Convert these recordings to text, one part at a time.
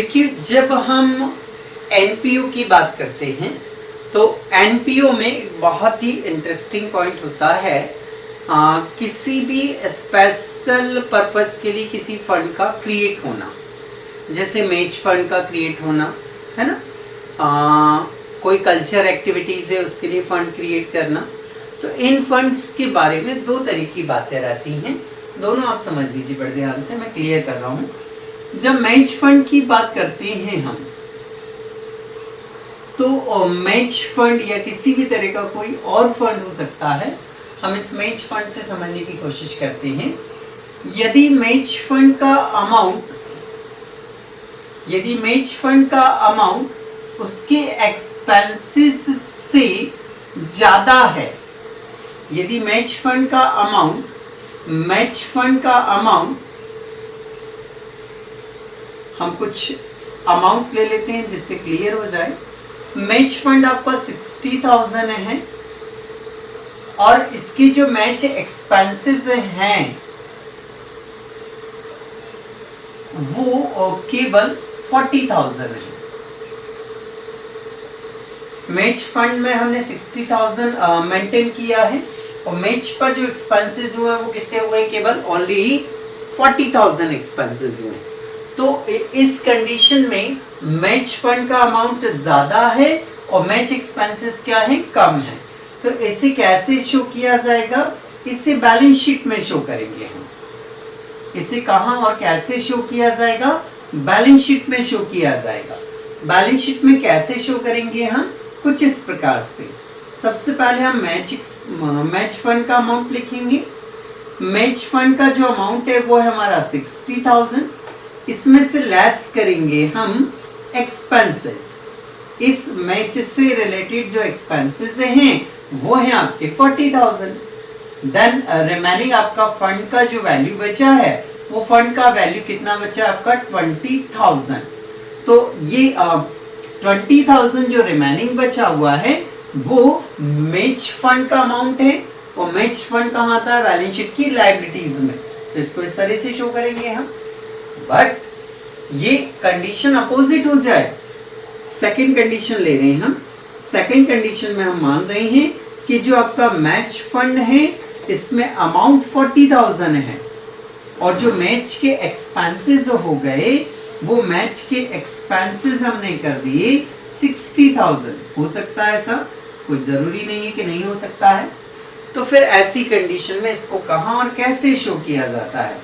देखिए, जब हम एनपीओ की बात करते हैं तो एनपीओ में एक बहुत ही इंटरेस्टिंग पॉइंट होता है, किसी भी स्पेशल पर्पस के लिए किसी फंड का क्रिएट होना, जैसे मैच फंड का क्रिएट होना है ना, कोई कल्चर एक्टिविटीज़ है उसके लिए फंड क्रिएट करना। तो इन फंड्स के बारे में दो तरह की बातें रहती हैं, दोनों आप समझ लीजिए बड़े ध्यान से, मैं क्लियर कर रहा हूँ। जब मैच फंड की बात करते हैं हम, तो मैच फंड या किसी भी तरह का कोई और फंड हो सकता है, हम इस मैच फंड से समझने की कोशिश करते हैं। यदि मैच फंड का अमाउंट उसके एक्सपेंसेस से ज़्यादा है, यदि मैच फंड का अमाउंट हम कुछ अमाउंट ले लेते हैं जिससे क्लियर हो जाए। मैच फंड आपका 60,000 है और इसके जो मैच एक्सपेंसेस हैं वो केवल 40,000 है। मैच फंड में हमने 60,000 मेंटेन किया है और मैच पर जो एक्सपेंसेस हुए वो कितने हुए, केवल ओनली 40,000 एक्सपेंसेस हुए। तो इस कंडीशन में मैच फंड का अमाउंट ज्यादा है और मैच एक्सपेंसेस क्या है, कम है। तो इसे कैसे शो किया जाएगा, इसे बैलेंस शीट में शो करेंगे हम। इसे कहां और कैसे शो किया जाएगा, बैलेंस शीट में शो किया जाएगा। बैलेंस शीट में कैसे शो करेंगे हम, कुछ इस प्रकार से। सबसे पहले हम मैच फंड का अमाउंट लिखेंगे। मैच फंड का जो अमाउंट है वो है हमारा 60,000, इसमें से लेस करेंगे हम एक्सपेंसेस। इस मैच से रिलेटेड जो एक्सपेंसेस हैं वो है आपके 40,000। देन रिमेनिंग आपका फंड का जो वैल्यू बचा है, वो फंड का वैल्यू कितना बचा आपका 20,000। तो ये 20,000 जो रिमेनिंग बचा हुआ है वो मैच फंड का अमाउंट है और मैच फंड कहाँ आता है, बैलेंस शीट की लायबिलिटीज में। तो इसको इस तरह से शो करेंगे हम। बट ये कंडीशन अपोजिट हो जाए, सेकंड कंडीशन ले रहे हैं हम। सेकंड कंडीशन में हम मान रहे हैं कि जो आपका मैच फंड है इसमें अमाउंट 40,000 है और जो मैच के एक्सपेंसेस हो गए वो मैच के एक्सपेंसेस हमने कर दिए 60,000। हो सकता है ऐसा, कोई जरूरी नहीं है कि नहीं हो सकता है। तो फिर ऐसी कंडीशन में इसको कहां और कैसे शो किया जाता है,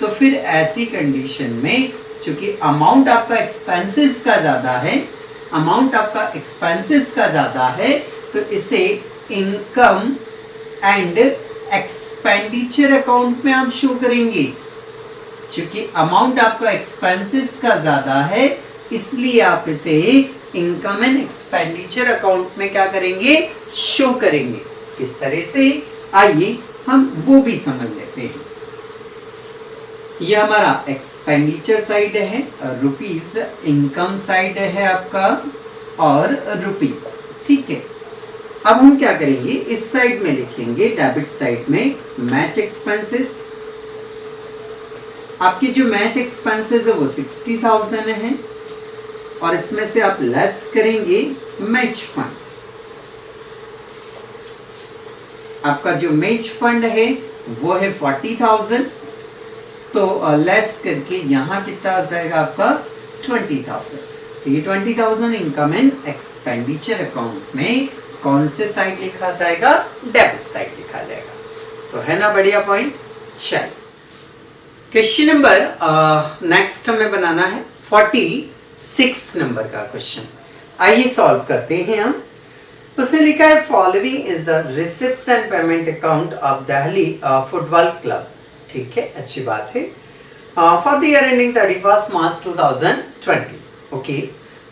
तो फिर ऐसी कंडीशन में चूंकि अमाउंट आपका एक्सपेंसेस का ज्यादा है, तो इसे इनकम एंड एक्सपेंडिचर अकाउंट में आप शो करेंगे। चूंकि अमाउंट आपका एक्सपेंसेस का ज्यादा है इसलिए आप इसे इनकम एंड एक्सपेंडिचर अकाउंट में क्या करेंगे, शो करेंगे। किस तरह से, आइए हम वो भी समझ लेते हैं। ये हमारा एक्सपेंडिचर साइड है रुपीज, इनकम साइड है आपका और रुपीज, ठीक है। अब हम क्या करेंगे, इस साइड में लिखेंगे, डेबिट साइड में मैच एक्सपेंसेस। आपकी जो मैच एक्सपेंसेस है वो 60,000 है और इसमें से आप लेस करेंगे मैच फंड। आपका जो मैच फंड है वो है 40,000, तो लेस करके यहाँ कितना आ जाएगा आपका 20,000। तो ये 20,000 इनकम एंड एक्सपेंडिचर अकाउंट में कौन से साइड लिखा जाएगा, डेबिट साइड लिखा जाएगा। तो है ना बढ़िया पॉइंट। चलिए क्वेश्चन नंबर नेक्स्ट हमें बनाना है 46 नंबर का क्वेश्चन। आइए सॉल्व करते हैं हम। उसने लिखा है following is the receipts and payment account of Delhi football club. ठीक है, अच्छी बात है। For the year ending 31 March 2020। Okay,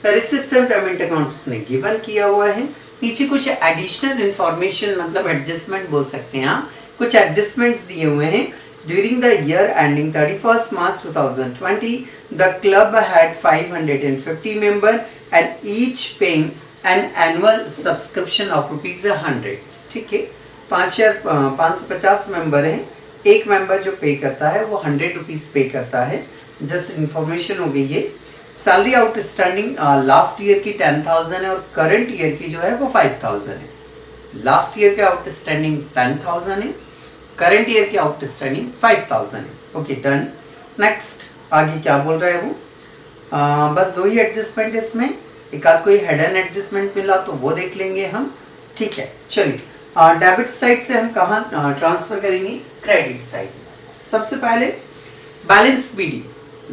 receipts and payment account उसने गिवन किया हुआ है। नीचे कुछ एडिशनल इंफॉर्मेशन, मतलब एडजस्टमेंट बोल सकते हैं आप, कुछ एडजस्टमेंट्स दिए हुए हैं। During the year ending 31 March 2020 the club had 550 member and each paying an annual subscription of ₹100। ठीक है, 550 मेंबर हैं, एक मेंबर जो पे करता है वो ₹100 पे करता है। जस्ट इंफॉर्मेशन हो गई है। सैलरी आउटस्टैंडिंग लास्ट ईयर की 10,000 है और करंट ईयर की जो है वो 5,000 है। लास्ट ईयर के आउटस्टैंडिंग 10,000 है, करंट ईयर की आउटस्टैंडिंग 5,000 है। Okay done. नेक्स्ट आगे क्या बोल रहा है वो, बस दो ही एडजस्टमेंट है इसमें, एक आध कोई हेड एंड एडजस्टमेंट मिला तो वो देख लेंगे हम। ठीक है चलिए, डेबिट साइड से हम कहाँ ट्रांसफर करेंगे, क्रेडिट साइड। सबसे पहले बैलेंस बीडी,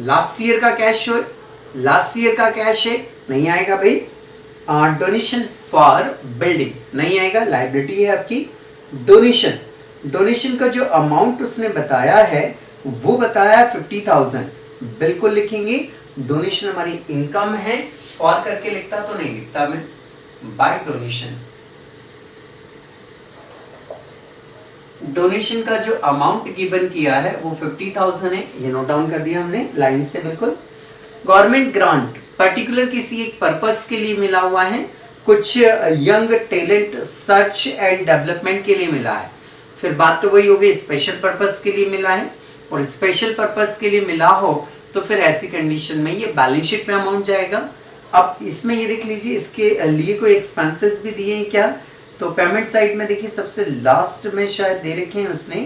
लास्ट ईयर का कैश हो, लास्ट ईयर का कैश है, नहीं आएगा भाई। डोनेशन फॉर बिल्डिंग नहीं आएगा, लाइबिलिटी है आपकी। डोनेशन, डोनेशन का जो अमाउंट उसने बताया है वो बताया 50,000, बिल्कुल लिखेंगे। डोनेशन हमारी इनकम है, और करके लिखता तो नहीं लिखता मैं, बाय डोनेशन। डोनेशन का जो अमाउंट गिवन किया है वो 50,000 है, ये नोट डाउन कर दिया हमने लाइन से बिल्कुल। गवर्नमेंट ग्रांट पर्टिकुलर किसी एक पर्पस के लिए मिला हुआ है, कुछ young talent search and development के लिए मिला है। फिर बात तो वही होगी, स्पेशल पर्पस के लिए मिला है, और स्पेशल पर्पस के लिए मिला हो तो फिर ऐसी कंडीशन में ये बैलेंस शीट में अमाउंट जाएगा। अब इसमें ये देख लीजिए, इसके लिए कोई एक्सपेंसेस भी दिए हैं क्या, तो पेमेंट साइड में देखिए सबसे लास्ट में शायद दे रखे हैं उसने,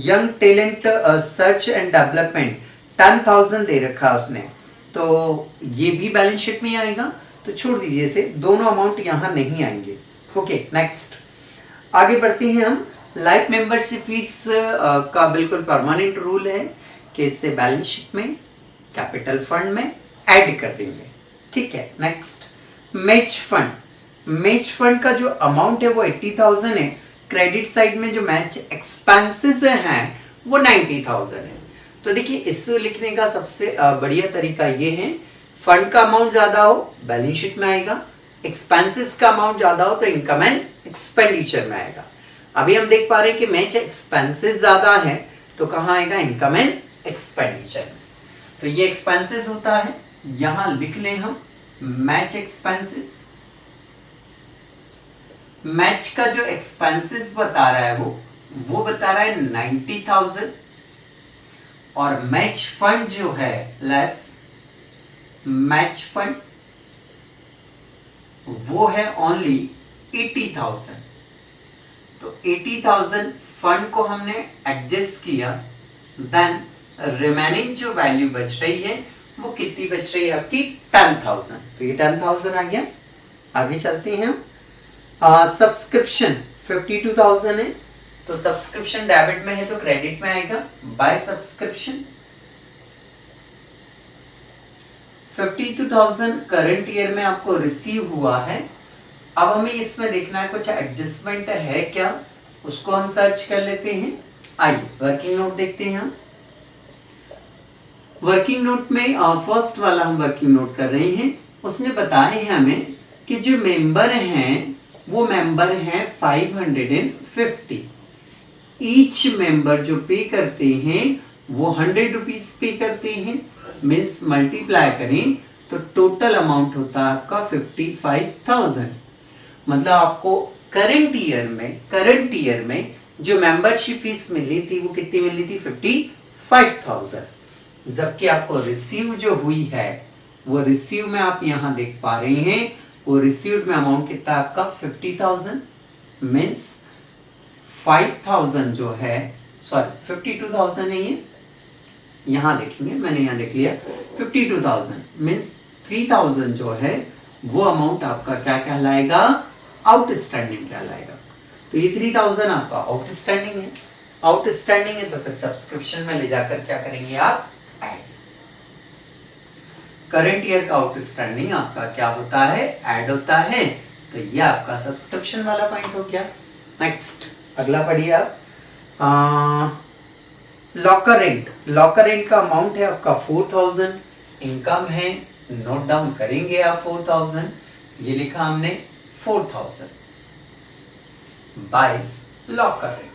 young talent search and development 10,000 दे रखा है उसने, तो ये भी बैलेंस शीट में आएगा, तो छोड़ दीजिए इसे, दोनों अमाउंट यहाँ नहीं आएंगे। ओके नेक्स्ट आगे बढ़ते हैं हम। लाइफ मेंबरशिप फीस का बिल्कुल परमानेंट रूल है कि इससे बैलेंस शीट में कैपिटल फंड में ऐड कर देंगे। ठीक है next, match fund, match fund का जो अमाउंट है वो 80,000 है, क्रेडिट साइड में जो मैच एक्सपेंसेस हैं वो 90,000 है। तो देखिए इससे लिखने का सबसे बढ़िया तरीका ये है, फंड का अमाउंट ज्यादा हो बैलेंस शीट में आएगा, एक्सपेंसेस का अमाउंट ज्यादा हो तो इनकम एंड एक्सपेंडिचर में आएगा। अभी हम देख पा रहे हैं कि मैच एक्सपेंसेस ज्यादा है तो कहाँ आएगा, इनकम एंड एक्सपेंडिचर में। तो ये एक्सपेंसेस होता है, यहां लिख लें हम मैच एक्सपेंसेस। मैच का जो एक्सपेंसेस बता रहा है वो बता रहा है 90,000, और मैच फंड जो है लेस मैच फंड वो है ओनली 80,000। तो 80,000 फंड को हमने एडजस्ट किया, देन रिमेनिंग जो वैल्यू बच रही है वो कितनी बच रही है आपकी 10,000। तो ये 10,000 आ गया। आगे चलते हैं हम। सब्सक्रिप्शन 52,000 है, तो सब्सक्रिप्शन डेबिट में है तो क्रेडिट में आएगा, बाय सब्सक्रिप्शन। 52,000 करंट ईयर में आपको रिसीव हुआ है। अब हमें इसमें देखना है कुछ एडजस्टमेंट है क्या, उसको हम सर्च कर लेते हैं। आइए वर्किंग नोट देखते हैं हम। वर्किंग नोट में फर्स्ट वाला हम वर्किंग नोट कर रहे हैं, उसने बताया है हमें कि जो मेंबर हैं वो मेंबर हैं 550। ईच मेंबर जो पे करते हैं वो 100 रुपीज पे करते हैं, मीन्स मल्टीप्लाई करें तो टोटल अमाउंट होता है आपका 55,000। मतलब आपको करंट ईयर में जो मेंबरशिप फीस मिली थी वो कितनी मिली थी, 55,000। जबकि आपको रिसीव जो हुई है वो रिसीव में आप यहां देख पा रहे हैं, वो रिसीव्ड में अमाउंट कितना आपका 50,000, मीन्स 5,000 जो है, सॉरी 52,000 नहीं है, यहां देखेंगे, मैंने यहां देख लिया 52,000 मीन्स 3,000 जो है वो अमाउंट आपका क्या कहलाएगा, आउटस्टैंडिंग कहलाएगा। तो ये 3,000 आपका आउटस्टैंडिंग है, आउटस्टैंडिंग है तो फिर सब्सक्रिप्शन में ले जाकर क्या करेंगे आप, ऐड। करंट ईयर का आउटस्टैंडिंग आपका क्या होता है, ऐड होता है। तो ये आपका सब्सक्रिप्शन वाला पॉइंट हो गया। नेक्स्ट अगला पढ़िए आप। लॉकर रेंट, लॉकर रेंट का अमाउंट है आपका 4,000, इनकम है, नोट डाउन करेंगे आप 4,000, ये लिखा हमने 4,000 by locker rent.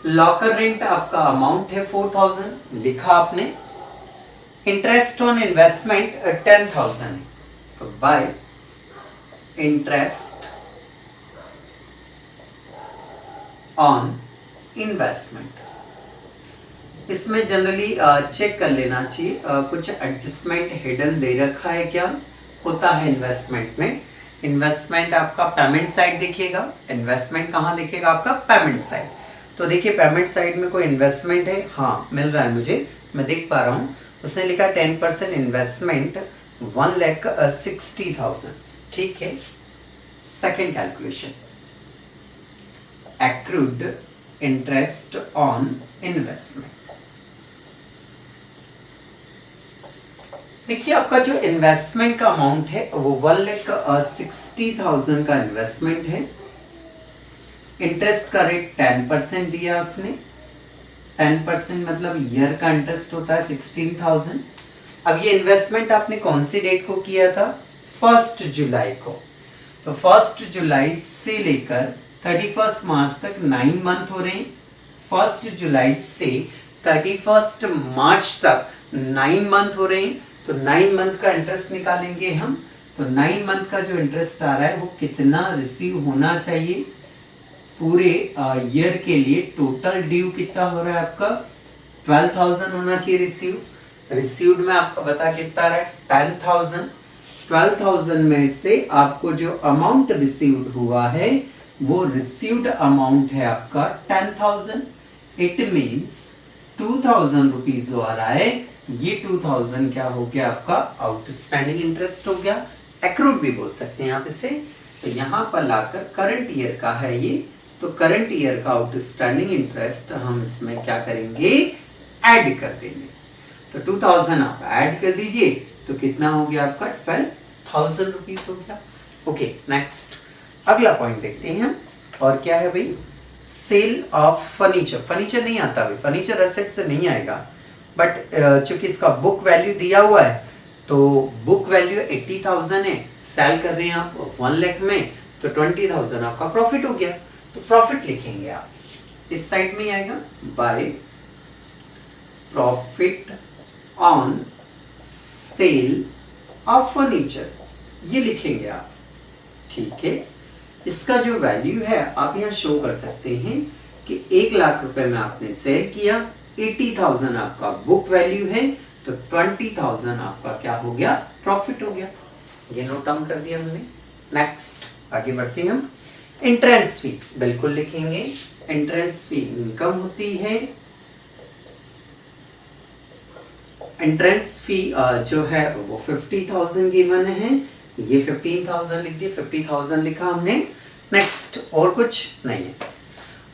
Locker rent आपका अमाउंट है 4,000, लिखा आपने। इंटरेस्ट ऑन इन्वेस्टमेंट 10,000 है, तो बाय इंटरेस्ट ऑन इन्वेस्टमेंट इसमें जनरली चेक कर लेना चाहिए कुछ एडजस्टमेंट हिडन दे रखा है क्या होता है इन्वेस्टमेंट में। इन्वेस्टमेंट आपका पेमेंट साइड दिखेगा। इन्वेस्टमेंट कहाँ दिखेगा आपका पेमेंट साइड। तो देखिए पेमेंट साइड में कोई इन्वेस्टमेंट है, हाँ मिल रहा है मुझे, मैं देख पा रहा हूँ। उसने लिखा 10% इन्वेस्टमेंट 1,60,000। ठीक है। Second calculation accrued interest on investment. देखिए आपका जो इन्वेस्टमेंट का अमाउंट है वो 1,60,000 का इन्वेस्टमेंट है। इंटरेस्ट का रेट 10% दिया उसने। 10% मतलब ईयर का इंटरेस्ट होता है 16,000। अब ये इन्वेस्टमेंट आपने कौन सी डेट को किया था? 1 जुलाई को। तो 1 जुलाई से लेकर 31 मार्च तक 9 मंथ हो रहे हैं। 1 जुलाई से 31 मार्च तक 9 मंथ हो रहे हैं। तो 9 मंथ का इंटरेस्ट निकालेंगे हम। तो 9 मंथ का जो इंटरेस्ट आ रहा है वो कितना रिसीव होना चाहिए पूरे ईयर के लिए? टोटल ड्यू कितना हो रहा है आपका? 12,000 होना चाहिए रिसीव। रिसीव्ड में आपका बता कितना रहा है? 10,000। 12,000 में से आपको जो अमाउंट रिसीव्ड हुआ है वो रिसीव्ड अमाउंट है आपका 10,000। इट मीन्स 2,000 रुपीज जो आ रहा है ये 2,000 क्या हो गया आपका? आउटस्टैंडिंग इंटरेस्ट हो गया। एक्रूड भी बोल सकते हैं आप इसे। तो यहाँ पर लाकर करंट ईयर का है ये, तो करंट ईयर का आउटस्टैंडिंग इंटरेस्ट हम इसमें क्या करेंगे? ऐड कर देंगे। तो 2,000 आप ऐड कर दीजिए तो कितना हो गया आपका? 12,000 रुपीज हो गया। ओके नेक्स्ट अगला पॉइंट देखते हैं हम। और क्या है भाई? Cell of furniture. फर्नीचर नहीं आता भाई, फर्नीचर एसेट से नहीं आएगा। बट चूंकि इसका बुक वैल्यू दिया हुआ है तो बुक वैल्यू 80,000 है, सेल कर रहे हैं आप 1 लाख में, तो 20,000 आपका प्रॉफिट हो गया। तो प्रॉफिट लिखेंगे आप, इस साइड में ही आएगा by profit on sale of furniture, ये लिखेंगे आप। ठीक है। इसका जो वैल्यू है आप यहाँ शो कर सकते हैं कि 1 लाख रुपए में आपने सेल किया, 80,000 आपका बुक वैल्यू है, तो 20,000 आपका क्या हो गया? प्रॉफिट हो गया। ये नोट डाउन कर दिया हमने। नेक्स्ट आगे बढ़ते हैं हम। एंट्रेंस फी बिल्कुल लिखेंगे। एंट्रेंस फी इनकम होती है। एंट्रेंस फी जो है वो 50,000 गिवन है, ये 15,000 लिख दिए, 50,000 लिखा हमने। नेक्स्ट और कुछ नहीं है।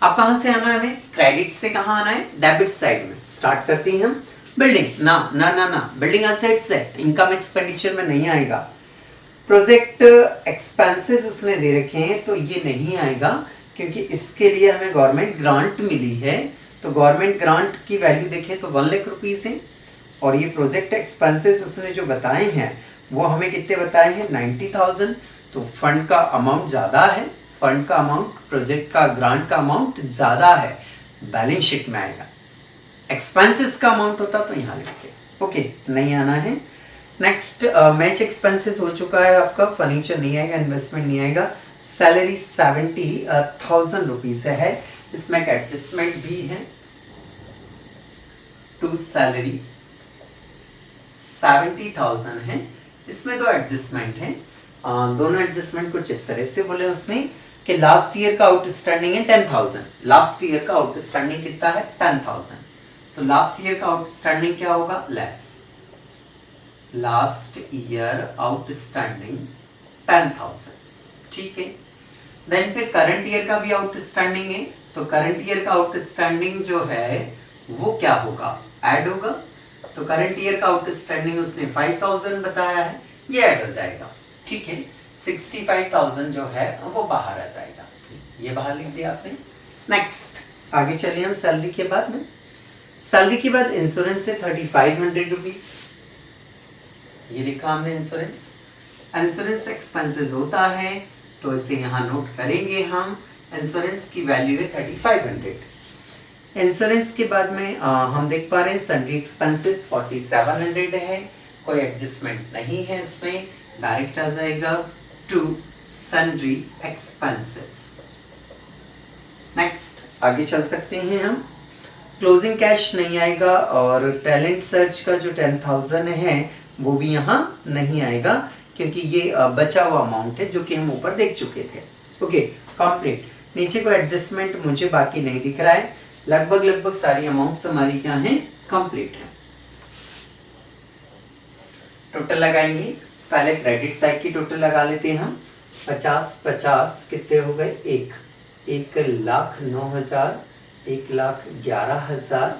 अब कहां से आना है हमें? क्रेडिट से कहां आना है? डेबिट साइड में। स्टार्ट करते हैं हम। बिल्डिंग ना ना ना ना, बिल्डिंग एसेट्स है, इनकम एक्सपेंडिचर में नहीं आएगा। प्रोजेक्ट एक्सपेंसेस उसने दे रखे हैं तो ये नहीं आएगा क्योंकि इसके लिए हमें गवर्नमेंट ग्रांट मिली है। तो गवर्नमेंट ग्रांट की वैल्यू देखें तो 1 लाख रुपीस है। और ये प्रोजेक्ट एक्सपेंसेस उसने जो बताए हैं वो हमें कितने बताए हैं? 90,000। तो फंड का अमाउंट ज़्यादा है, फंड का अमाउंट, प्रोजेक्ट का ग्रांट का अमाउंट ज़्यादा है, बैलेंस शीट में आएगा। एक्सपेंसेस का अमाउंट होता तो यहाँ लिखते। ओके नहीं आना है। नेक्स्ट मैच एक्सपेंसेस हो चुका है आपका, फर्नीचर नहीं आएगा, इन्वेस्टमेंट नहीं आएगा। सैलरी 70,000 रुपीज है, इसमें एक एडजस्टमेंट भी है। टू सैलरी 70,000 है, इसमें दो एडजस्टमेंट है। दोनों एडजस्टमेंट कुछ इस तरह से बोले उसने कि लास्ट ईयर का आउटस्टैंडिंग है 10,000। लास्ट ईयर का आउटस्टैंडिंग कितना है? 10,000। तो लास्ट ईयर का आउटस्टैंडिंग क्या होगा? Less last year outstanding 10,000। ठीक है। देन फिर करंट ईयर का भी आउटस्टैंडिंग है, तो करंट ईयर का आउटस्टैंडिंग जो है वो क्या होगा? ऐड होगा। तो करंट ईयर का आउटस्टैंडिंग उसने 5,000 बताया है, ये ऐड हो जाएगा। ठीक है। 65,000 जो है वो बाहर आ जाएगा, ये बाहर लिख दिया आपने। नेक्स्ट आगे चलिए हम सैलरी के बाद में। सैलरी के बाद इंश्योरेंस है 3,500 रुपीज, ये लिखा हमने इंश्योरेंस। इंश्योरेंस एक्सपेंसेस होता है तो इसे यहाँ नोट करेंगे हम। इंश्योरेंस की वैल्यू है 3,500। इंश्योरेंस के बाद में हम देख पा रहे हैं सन्ड्री एक्सपेंसेस 4,700 है, कोई एडजस्टमेंट नहीं है इसमें, डायरेक्ट आ जाएगा टू सन्ड्री एक्सपेंसेस। नेक्स्ट आगे चल सकते हैं हम। क्लोजिंग कैश नहीं आएगा और टैलेंट सर्च का जो 10,000 है वो भी यहाँ नहीं आएगा, क्योंकि ये बचा हुआ अमाउंट है जो कि हम ऊपर देख चुके थे। Okay, complete. नीचे कोई एडजस्टमेंट मुझे बाकी नहीं दिख रहा है, लगभग सारी अमाउंट्स हमारी क्या हैं, कंप्लीट है। टोटल लगाएंगे, पहले क्रेडिट साइड की टोटल लगा लेते हैं हम। 50 कितने हो गए, 1,09,000, 1,11,000,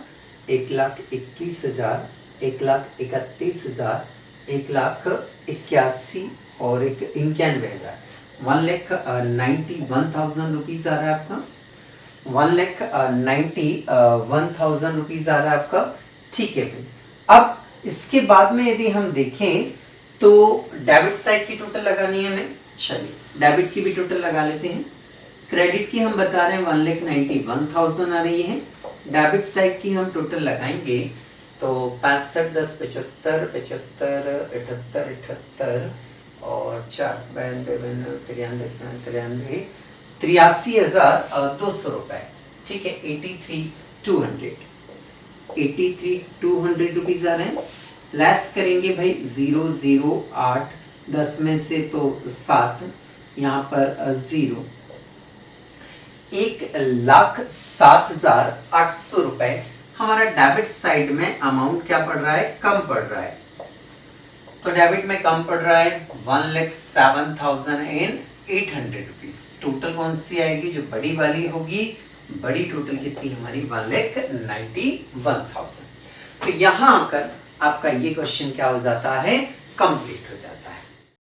1,21,000, 1,31,000, 1,81,000 और 91,000। 1,91,000 रुपीज आ रहा है आपका, 1,91,000 रुपीज आ रहा है आपका। ठीक है भाई, अब इसके बाद में यदि हम देखें तो डेबिट साइड की टोटल लगानी है हमें। चलिए डेबिट की भी टोटल लगा लेते हैं। क्रेडिट की हम बता रहे हैं 1,91,000 आ रही है। डेबिट साइड की हम टोटल लगाएंगे तो 65, 10, 75, 75, 78, 78 और 4, 92, 93, 83,200 रुपए। ठीक है, 83,200 रुपीज आ रहे हैं। लेस करेंगे भाई 0, 0, 8, 10 में से तो 7, यहाँ पर 0, 1,07,800 रुपए हमारा डेबिट साइड में अमाउंट क्या पड़ रहा है, कम पड़ रहा है। तो डेबिट में कम पड़ रहा है 1,07,800 रुपीज। टोटल कौन सी आएगी, जो बड़ी वाली होगी, बड़ी टोटल कितनी हमारी 1,91,000। तो यहाँ आकर आपका ये क्वेश्चन क्या हो जाता है, कंप्लीट हो जाता है।